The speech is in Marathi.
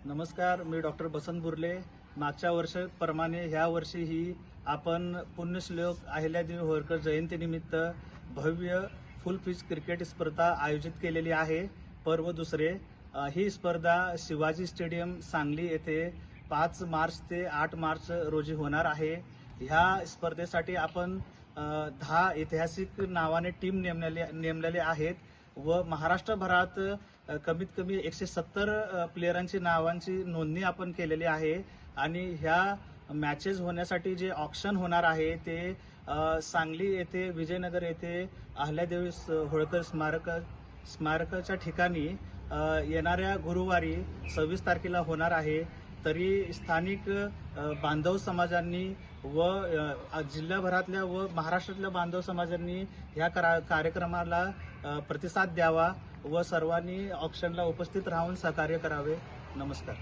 नमस्कार, मी डॉक्टर बसंत बुर्ले. मागच्या वर्षाप्रमाणे ह्या वर्षीही आपण पुण्यश्लोक अहिल्यादेवी होळकर जयंतीनिमित्त भव्य फुल पिच क्रिकेट स्पर्धा आयोजित केलेली आहे. पर्व दुसरे. ही स्पर्धा शिवाजी स्टेडियम सांगली येथे 5 मार्च ते 8 मार्च रोजी होणार आहे. ह्या स्पर्धेसाठी आपण 10 ऐतिहासिक नावाने टीम नेमलेले आहेत व महाराष्ट्रभरात कमीत कमी 170 प्लेयरांची नावांची नोंदणी आपण केलेली आहे. आणि ह्या मॅचेस होण्यासाठी जे ऑक्शन होणार आहे ते सांगली येथे, विजयनगर येथे अहिल्यादेवी होळकर स्मारकाच्या ठिकाणी येणाऱ्या गुरुवारी 26 तारखेला होणार आहे. तरी स्थानिक बांधव समाजांनी व जिल्ह्याभरातल्या व महाराष्ट्रातल्या बांधव समाजांनी ह्या कार्यक्रमाला प्रतिसाद द्यावा व सर्वांनी ऑक्शनला उपस्थित राहून सहकार्य करावे. नमस्कार.